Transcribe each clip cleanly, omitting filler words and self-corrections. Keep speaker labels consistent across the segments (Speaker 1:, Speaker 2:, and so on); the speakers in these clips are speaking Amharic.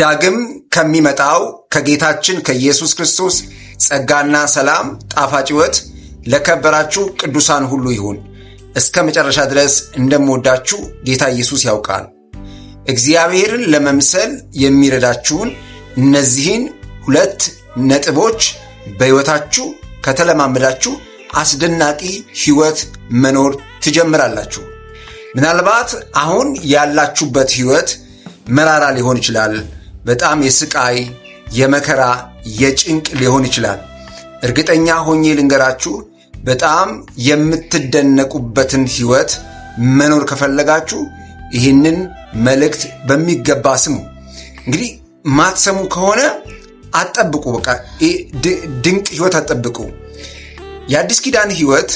Speaker 1: ዳግም ከሚመጣው ከጌታችን ከኢየሱስ ክርስቶስ ጸጋና ሰላም ጣፋጭ ሕይወት ለከበራችሁ ቅዱሳን ሁሉ ይሁን። እስከ መጨረሻ ድረስ እንደምወዳችሁ ጌታ ኢየሱስ ያውቃል። እግዚአብሔርን ለመምሰል የሚረዳችሁን እነዚህን 2 ነጥቦች በሕይወታችሁ ከተለማመዳችሁ አስደናቂ ሕይወት መኖር ትጀምራላችሁ። ምናልባት አሁን ያላችሁበት ሕይወት መራራ ሊሆን ይችላል። በጣም የስቃይ፣ የመከራ፣ የጭንቅ ሊሆን ይችላል። እርግጠኛ ሆኜ ልንገራችሁ፣ በጣም የምትደነቁበትን ሕይወት መኖር ከፈለጋችሁ ይህንን መልእክት በሚገባ ስሙ። እንግዲህ ማትሰሙ ከሆነ አትጠብቁ። በቃ ድንቅ ሕይወት አትጠብቁ። የአዲስ ኪዳን ሕይወት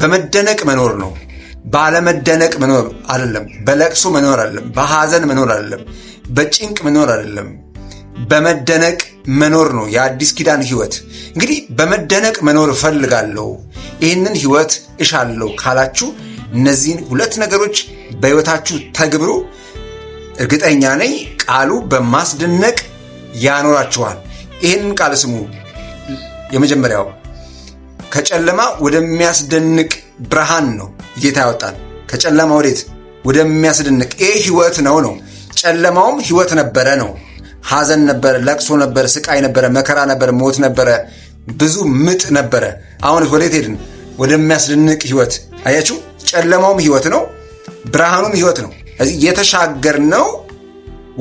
Speaker 1: በመደነቅ መኖር ነው። ባለመደነቅ መኖር አይደለም። በለቅሶ መኖር አይደለም። በሐዘን መኖር አይደለም። በጭንቅ መኖር አይደለም። በመደነቅ መኖር ነው የአዲስ ኪዳን ሕይወት። እንግዲህ በመደነቅ መኖር እፈልጋለሁ፣ ይህንን ሕይወት እሻለሁ ካላችሁ እነዚህን 2 ነገሮች በሕይወታችሁ ተግብሩ። እርግጠኛ ነኝ ቃሉ በማስደነቅ ያኖራችኋል። ይህንን ቃል ስሙ። የመጀመሪያው ከጨለማ ወደሚያስደንቅ ብርሃን ነው ጌታ ያወጣል። ከጨለማ ወዴት? ወደሚያስደንቅ። ይህ ሕይወት ነው። ጨለማውም ሕይወት ነበረ ነው። ሐዘን ነበረ፣ ለቅሶ ነበረ፣ ስቃይ ነበረ፣ መከራ ነበረ፣ ሞት ነበረ፣ ብዙ ምጥ ነበረ። አሁን ወዴት ሄድን? ወደሚያስደንቅ ሕይወት። አያችሁ፣ ጨለማውም ሕይወት ነው፣ ብርሃኑም ሕይወት ነው። የተሻገርነው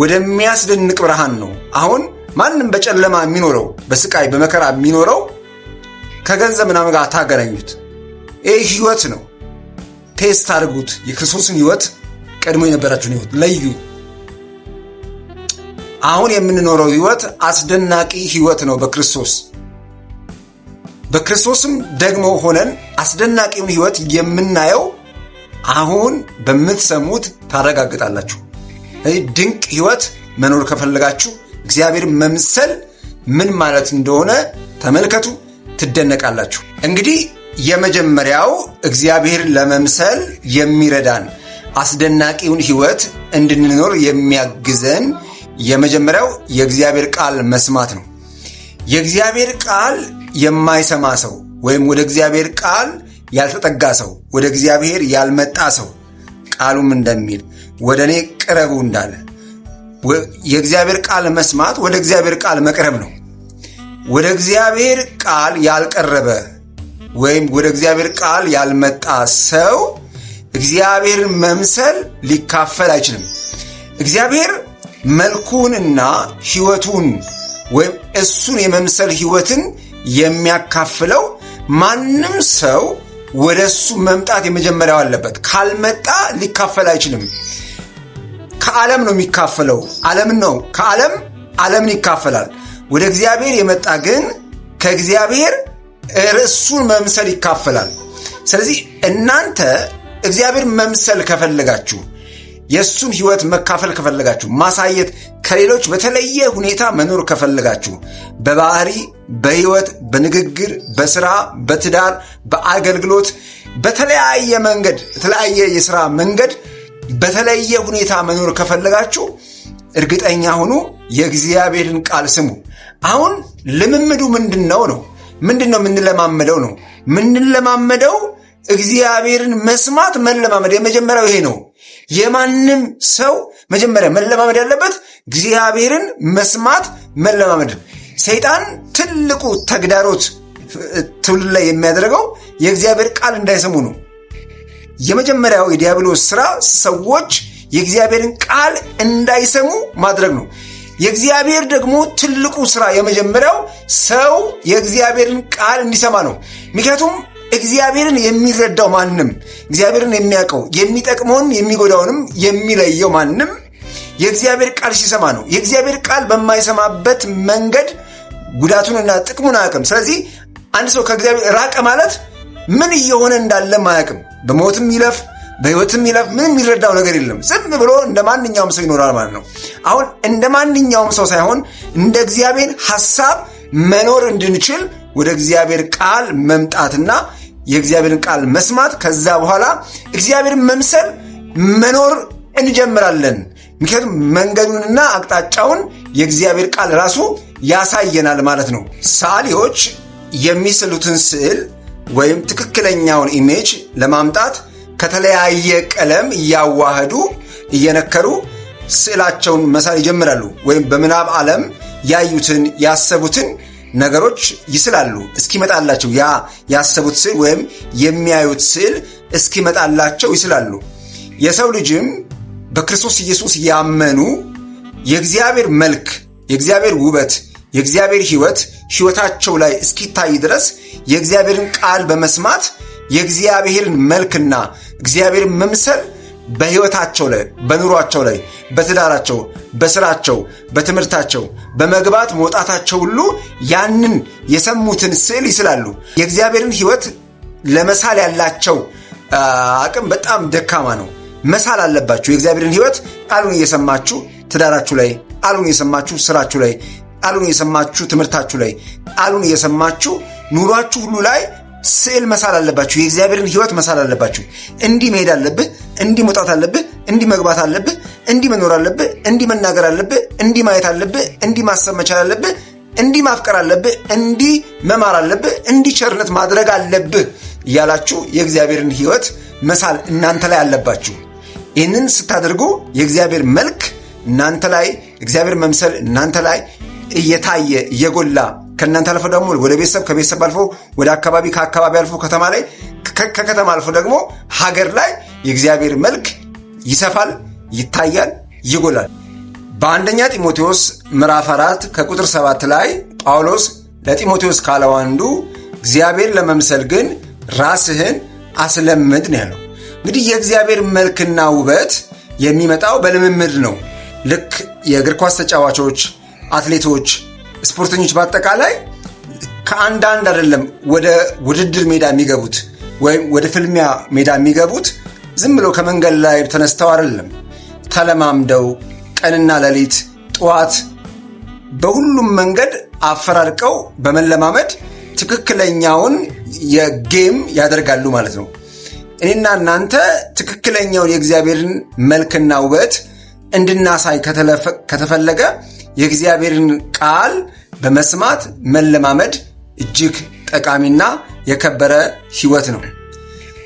Speaker 1: ወደሚያስደንቅ ብርሃን ነው። አሁን ማንም በጨለማ የሚኖረው በስቃይ በመከራ የሚኖረው ከገንዘብ ምናምን ጋር ታገናኙት። ይህ ሕይወት ነው። ቴስት አድርጉት። የክርስቶስን ሕይወት ቀድሞ የነበራችሁን ሕይወት ለዩ። አሁን የምንኖረው ሕይወት አስደናቂ ሕይወት ነው በክርስቶስም ደግሞ ሆነን አስደናቂውን ሕይወት የምናየው አሁን በምትሰሙት ታረጋግጣላችሁ። ድንቅ ሕይወት መኖር ከፈለጋችሁ እግዚአብሔር መምሰል ምን ማለት እንደሆነ ተመልከቱ፣ ትደነቃላችሁ። እንግዲህ የመጀመሪያው እግዚአብሔር ለመምሰል የሚረዳን አስደናቂውን ሕይወት እንድንኖር የሚያግዘን የመጀመሪያው የእግዚአብሔር ቃል መስማት ነው። የእግዚአብሔር ቃል የማይሰማ ሰው ወይም ወደ እግዚአብሔር ቃል ያልተጠጋ ሰው፣ ወደ እግዚአብሔር ያልመጣ ሰው ቃሉም እንደሚል ወደ እኔ ቅረቡ እንዳለ የእግዚአብሔር ቃል መስማት ወደ እግዚአብሔር ቃል መቅረብ ነው። ወደ እግዚአብሔር ቃል ያልቀረበ ወይም ወደ እግዚአብሔር ቃል ያልመጣ ሰው እግዚአብሔርን መምሰል ሊካፈል አይችልም። እግዚአብሔር መልኩንና ሕይወቱን ወይም እሱን የመምሰል ሕይወትን የሚያካፍለው ማንም ሰው ወደ እሱ መምጣት የመጀመሪያው አለበት። ካልመጣ ሊካፈል አይችልም። ከዓለም ነው የሚካፈለው። ዓለምን ይካፈላል። ወደ እግዚአብሔር የመጣ ግን ከእግዚአብሔር እሱን መምሰል ይካፈላል። ስለዚህ እናንተ እግዚአብሔር መምሰል ከፈለጋችሁ፣ የእሱን ሕይወት መካፈል ከፈለጋችሁ፣ ማሳየት ከሌሎች በተለየ ሁኔታ መኖር ከፈለጋችሁ፣ በባህሪ፣ በሕይወት፣ በንግግር፣ በስራ፣ በትዳር፣ በአገልግሎት በተለያየ መንገድ የተለያየ የሥራ መንገድ በተለየ ሁኔታ መኖር ከፈለጋችሁ እርግጠኛ ሁኑ፣ የእግዚአብሔርን ቃል ስሙ። አሁን ልምምዱ ምንድነው? ምንድነው የምንለማመደው? የምንለማመደው እግዚአብሔርን መስማት መለማመድ። የመጀመሪያው ይሄ ነው። የማንም ሰው መጀመሪያ መለማመድ ያለበት እግዚአብሔርን መስማት መለማመድ። ሰይጣን ትልቁ ተግዳሮት ትውልድ ላይ የሚያደርገው የእግዚአብሔር ቃል እንዳይሰሙ ነው። የመጀመሪያው የዲያብሎስ ስራ ሰዎች የእግዚአብሔርን ቃል እንዳይሰሙ ማድረግ ነው። የእግዚአብሔር ደግሞ ትልቁ ስራ የመጀመሪያው ሰው የእግዚአብሔርን ቃል እንዲሰማ ነው። ምክንያቱም እግዚአብሔርን የሚረዳው ማንም፣ እግዚአብሔርን የሚያውቀው የሚጠቅመውን የሚጎዳውንም የሚለየው ማንም የእግዚአብሔር ቃል ሲሰማ ነው። የእግዚአብሔር ቃል በማይሰማበት መንገድ ጉዳቱንና ጥቅሙን አያውቅም። ስለዚህ አንድ ሰው ከእግዚአብሔር ራቀ ማለት ምን እየሆነ እንዳለ አያውቅም። በሞትም ይለፍ በሕይወትም ይለፍ ምንም የሚረዳው ነገር የለም። ዝም ብሎ እንደ ማንኛውም ሰው ይኖራል ማለት ነው። አሁን እንደ ማንኛውም ሰው ሳይሆን እንደ እግዚአብሔር ሐሳብ መኖር እንድንችል ወደ እግዚአብሔር ቃል መምጣትና የእግዚአብሔርን ቃል መስማት፣ ከዛ በኋላ እግዚአብሔርን መምሰል መኖር እንጀምራለን። ምክንያቱም መንገዱንና አቅጣጫውን የእግዚአብሔር ቃል ራሱ ያሳየናል ማለት ነው። ሰዓሊዎች የሚስሉትን ስዕል ወይም ትክክለኛውን ኢሜጅ ለማምጣት ከተለያየ ቀለም እያዋህዱ እየነከሩ ስዕላቸውን መሳል ይጀምራሉ። ወይም በምናብ ዓለም ያዩትን ያሰቡትን ነገሮች ይስላሉ እስኪመጣላቸው፣ ያ ያሰቡት ስዕል ወይም የሚያዩት ስዕል እስኪመጣላቸው ይስላሉ። የሰው ልጅም በክርስቶስ ኢየሱስ ያመኑ የእግዚአብሔር መልክ፣ የእግዚአብሔር ውበት፣ የእግዚአብሔር ሕይወታቸው ላይ እስኪታይ ድረስ የእግዚአብሔርን ቃል በመስማት የእግዚአብሔርን መልክና እግዚአብሔርን መምሰል በሕይወታቸው ላይ፣ በኑሯቸው ላይ፣ በትዳራቸው፣ በስራቸው፣ በትምህርታቸው፣ በመግባት መውጣታቸው ሁሉ ያንን የሰሙትን ስዕል ይስላሉ። የእግዚአብሔርን ሕይወት ለመሳል ያላቸው አቅም በጣም ደካማ ነው። መሳል አለባችሁ። የእግዚአብሔርን ሕይወት ቃሉን እየሰማችሁ ትዳራችሁ ላይ፣ ቃሉን እየሰማችሁ ስራችሁ ላይ፣ ቃሉን እየሰማችሁ ትምህርታችሁ ላይ፣ ቃሉን እየሰማችሁ ኑሯችሁ ሁሉ ላይ ስዕል መሳል አለባችሁ። የእግዚአብሔርን ሕይወት መሳል አለባችሁ። እንዲህ መሄድ አለብህ፣ እንዲህ መውጣት አለብህ፣ እንዲህ መግባት አለብህ፣ እንዲህ መኖር አለብህ፣ እንዲህ መናገር አለብህ፣ እንዲህ ማየት አለብህ፣ እንዲህ ማሰብ መቻል አለብህ፣ እንዲህ ማፍቀር አለብህ፣ እንዲህ መማር አለብህ፣ እንዲህ ቸርነት ማድረግ አለብህ እያላችሁ የእግዚአብሔርን ሕይወት መሳል እናንተ ላይ አለባችሁ። ይህንን ስታደርጉ የእግዚአብሔር መልክ እናንተ ላይ፣ እግዚአብሔር መምሰል እናንተ ላይ እየታየ እየጎላ ከእናንተ አልፎ ደግሞ ወደ ቤተሰብ፣ ከቤተሰብ አልፎ ወደ አካባቢ፣ ከአካባቢ አልፎ ከተማ ላይ፣ ከከተማ አልፎ ደግሞ ሀገር ላይ የእግዚአብሔር መልክ ይሰፋል፣ ይታያል፣ ይጎላል። በአንደኛ ጢሞቴዎስ ምዕራፍ 4 ከቁጥር 7 ላይ ጳውሎስ ለጢሞቴዎስ ካለው አንዱ እግዚአብሔር ለመምሰል ግን ራስህን አስለምድ ነው ያለው። እንግዲህ የእግዚአብሔር መልክና ውበት የሚመጣው በልምምድ ነው። ልክ የእግር ኳስ ተጫዋቾች፣ አትሌቶች፣ ስፖርተኞች በአጠቃላይ ከአንዳንድ አይደለም ወደ ውድድር ሜዳ የሚገቡት ወይም ወደ ፍልሚያ ሜዳ የሚገቡት ዝም ብሎ ከመንገድ ላይ ተነስተው አይደለም። ተለማምደው ቀንና ሌሊት ጠዋት በሁሉም መንገድ አፈራርቀው በመለማመድ ትክክለኛውን የጌም ያደርጋሉ ማለት ነው። እኔና እናንተ ትክክለኛውን የእግዚአብሔርን መልክና ውበት እንድናሳይ ከተፈለገ የእግዚአብሔርን ቃል በመስማት መለማመድ እጅግ ጠቃሚና የከበረ ሕይወት ነው።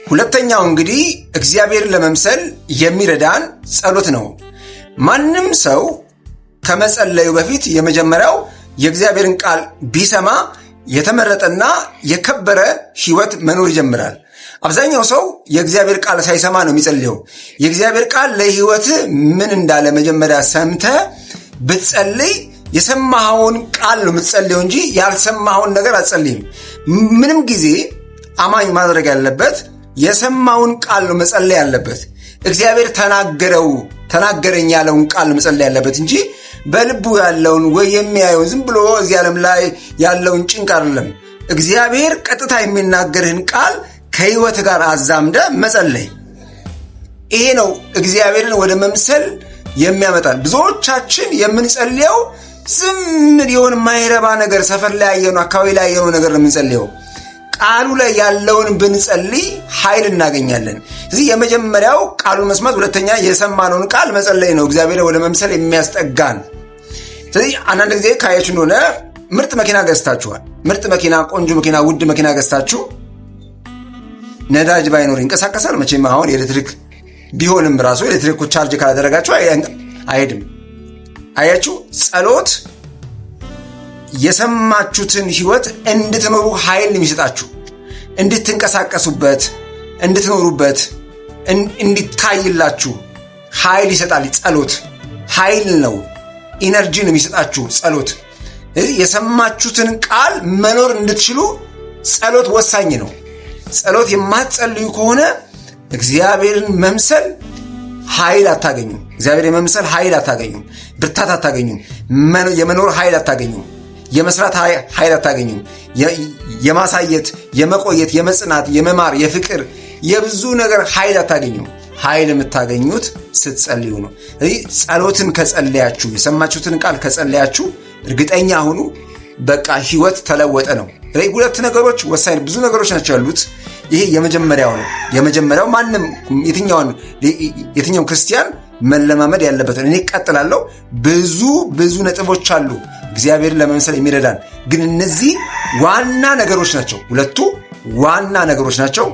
Speaker 1: ሁለተኛው እንግዲህ እግዚአብሔርን ለመምሰል የሚረዳን ጸሎት ነው። ማንም ሰው ከመጸለዩ በፊት የመጀመሪያው የእግዚአብሔርን ቃል ቢሰማ የተመረጠና የከበረ ሕይወት መኖር ይጀምራል። አብዛኛው ሰው የእግዚአብሔር ቃል ሳይሰማ ነው የሚጸልየው። የእግዚአብሔር ቃል ለሕይወት ምን እንዳለ መጀመሪያ ሰምተህ ብትጸልይ የሰማኸውን ቃል ነው የምትጸልየው እንጂ ያልሰማኸውን ነገር አትጸልይም። ምንም ጊዜ አማኝ ማድረግ ያለበት የሰማውን ቃል ነው መጸለይ ያለበት። እግዚአብሔር ተናገረኝ ያለውን ቃል ነው መጸለይ ያለበት እንጂ በልቡ ያለውን ወይ የሚያየውን ዝም ብሎ እዚህ ዓለም ላይ ያለውን ጭንቅ አይደለም። እግዚአብሔር ቀጥታ የሚናገርህን ቃል ከሕይወት ጋር አዛምደ መጸለይ። ይሄ ነው እግዚአብሔርን ወደ መምሰል የሚያመጣን። ብዙዎቻችን የምንጸልየው ዝም ሊሆን ማይረባ ነገር፣ ሰፈር ላይ ያየነው፣ አካባቢ ላይ ያየነው ነገር ነው የምንጸልየው። ቃሉ ላይ ያለውን ብንጸልይ ኃይል እናገኛለን። ስለዚህ የመጀመሪያው ቃሉን መስማት፣ ሁለተኛ የሰማነውን ቃል መጸለይ ነው እግዚአብሔር ወደ መምሰል የሚያስጠጋን። ስለዚህ አንዳንድ ጊዜ ካያችሁ እንደሆነ ምርጥ መኪና ገዝታችኋል። ምርጥ መኪና፣ ቆንጆ መኪና፣ ውድ መኪና ገዝታችሁ ነዳጅ ባይኖር ይንቀሳቀሳል? መቼም አሁን ኤሌክትሪክ ቢሆንም ራሱ ኤሌክትሪኩ ቻርጅ ካላደረጋችሁ አይሄድም። አያችሁ፣ ጸሎት የሰማችሁትን ሕይወት እንድትኖሩ ኃይል የሚሰጣችሁ፣ እንድትንቀሳቀሱበት፣ እንድትኖሩበት፣ እንዲታይላችሁ ኃይል ይሰጣል። ጸሎት ኃይል ነው፣ ኢነርጂ ነው የሚሰጣችሁ ጸሎት። የሰማችሁትን ቃል መኖር እንድትችሉ ጸሎት ወሳኝ ነው። ጸሎት የማትጸልዩ ከሆነ እግዚአብሔርን መምሰል ኃይል አታገኙም። እግዚአብሔር የመምሰል ኃይል አታገኙም። ብርታት አታገኙም። የመኖር ኃይል አታገኙም። የመስራት ኃይል አታገኙም። የማሳየት፣ የመቆየት፣ የመጽናት፣ የመማር፣ የፍቅር፣ የብዙ ነገር ኃይል አታገኙም። ኃይል የምታገኙት ስትጸልዩ ነው። ስለዚህ ጸሎትን ከጸለያችሁ፣ የሰማችሁትን ቃል ከጸለያችሁ እርግጠኛ ሁኑ፣ በቃ ሕይወት ተለወጠ ነው። ስለዚህ ሁለት ነገሮች ወሳኝ፣ ብዙ ነገሮች ናቸው ያሉት። ይሄ የመጀመሪያው ነው። የመጀመሪያው ማንም የትኛውም ክርስቲያን መለማመድ ያለበት። እኔ እቀጥላለሁ። ብዙ ነጥቦች አሉ እግዚአብሔርን ለመምሰል የሚረዳን፣ ግን እነዚህ ዋና ነገሮች ናቸው። ሁለቱ ዋና ነገሮች ናቸው፣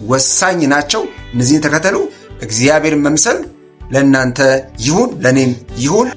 Speaker 1: ወሳኝ ናቸው። እነዚህን ተከተሉ። እግዚአብሔርን መምሰል ለእናንተ ይሁን፣ ለእኔም ይሁን።